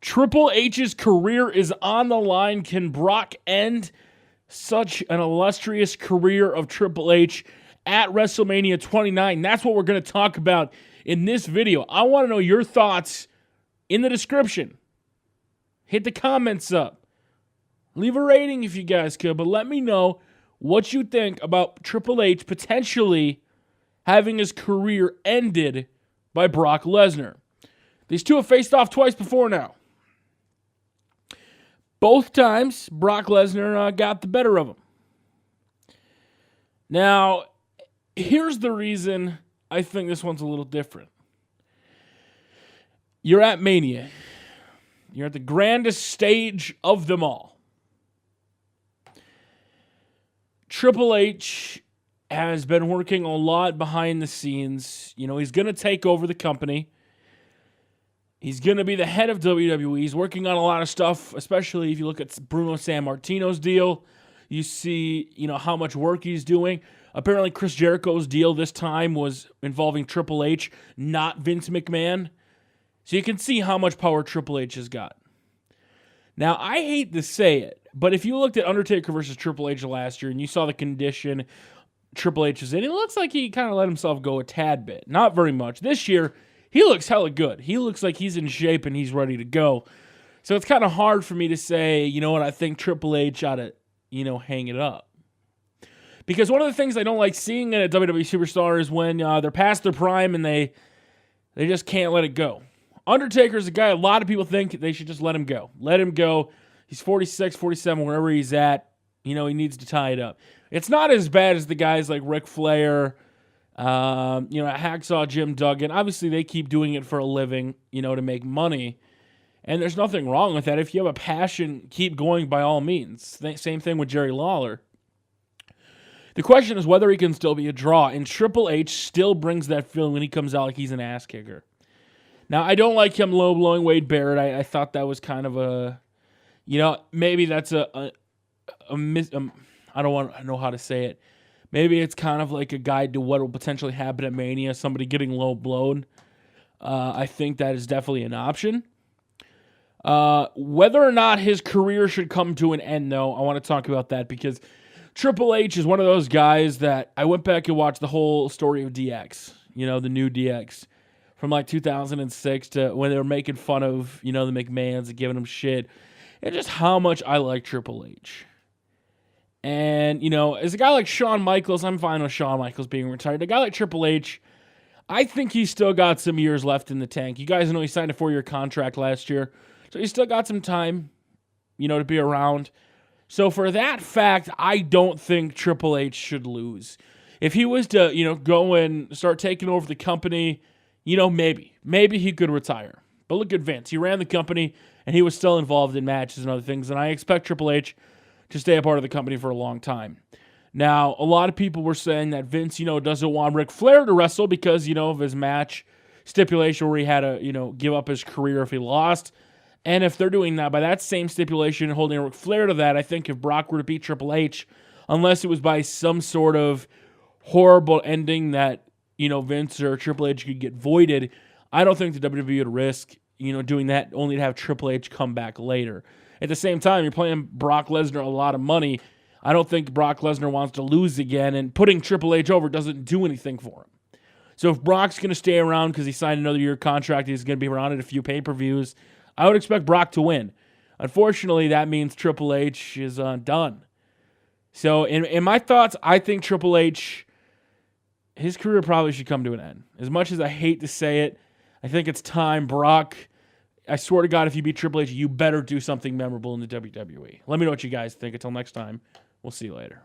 Triple H's career is on the line. Can Brock end such an illustrious career of Triple H at WrestleMania 29? That's what we're going to talk about in this video. I want to know your thoughts in the description. Hit the comments up. Leave a rating if you guys could, but let me know what you think about Triple H potentially having his career ended by Brock Lesnar. These two have faced off twice before now. Both times, Brock Lesnar got the better of him. Now, here's the reason I think this one's a little different. You're at Mania. You're at the grandest stage of them all. Triple H has been working a lot behind the scenes. You know, he's going to take over the company. He's going to be the head of WWE. He's working on a lot of stuff, especially if you look at Bruno Sammartino's deal. You see, how much work he's doing. Apparently, Chris Jericho's deal this time was involving Triple H, not Vince McMahon. So you can see how much power Triple H has got. Now, I hate to say it, but if you looked at Undertaker versus Triple H last year and you saw the condition Triple H is in, it looks like he kind of let himself go a tad bit. Not very much. This year, he looks hella good. He looks like he's in shape and he's ready to go. So it's kind of hard for me to say, you know what, I think Triple H ought to, hang it up. Because one of the things I don't like seeing in a WWE superstar is when they're past their prime and they just can't let it go. Undertaker's a guy a lot of people think they should just let him go. Let him go. He's 46, 47, wherever he's at. He needs to tie it up. It's not as bad as the guys like Ric Flair, Hacksaw Jim Duggan. Obviously, they keep doing it for a living, to make money. And there's nothing wrong with that. If you have a passion, keep going by all means. Same thing with Jerry Lawler. The question is whether he can still be a draw. And Triple H still brings that feeling when he comes out like he's an ass kicker. Now, I don't like him low-blowing Wade Barrett. I thought that was kind of a, maybe that's I don't want to know how to say it. Maybe it's kind of like a guide to what will potentially happen at Mania, somebody getting low-blown. I think that is definitely an option. Whether or not his career should come to an end, though, I want to talk about that because Triple H is one of those guys that I went back and watched the whole story of DX, the new DX. From like 2006 to when they were making fun of, the McMahons and giving them shit. And just how much I like Triple H. And, as a guy like Shawn Michaels, I'm fine with Shawn Michaels being retired. A guy like Triple H, I think he's still got some years left in the tank. You guys know he signed a 4-year contract last year. So he's still got some time, to be around. So for that fact, I don't think Triple H should lose. If he was to, go and start taking over the company, maybe he could retire. But look at Vince. He ran the company, and he was still involved in matches and other things. And I expect Triple H to stay a part of the company for a long time. Now, a lot of people were saying that Vince, doesn't want Ric Flair to wrestle because, of his match stipulation where he had to, give up his career if he lost. And if they're doing that by that same stipulation and holding Ric Flair to that, I think if Brock were to beat Triple H, unless it was by some sort of horrible ending that, Vince or Triple H could get voided, I don't think the WWE would risk, doing that only to have Triple H come back later. At the same time, you're paying Brock Lesnar a lot of money. I don't think Brock Lesnar wants to lose again, and putting Triple H over doesn't do anything for him. So if Brock's going to stay around because he signed another year contract, he's going to be around at a few pay-per-views, I would expect Brock to win. Unfortunately, that means Triple H is done. So in my thoughts, I think Triple H, his career probably should come to an end. As much as I hate to say it, I think it's time. Brock, I swear to God, if you beat Triple H, you better do something memorable in the WWE. Let me know what you guys think. Until next time, we'll see you later.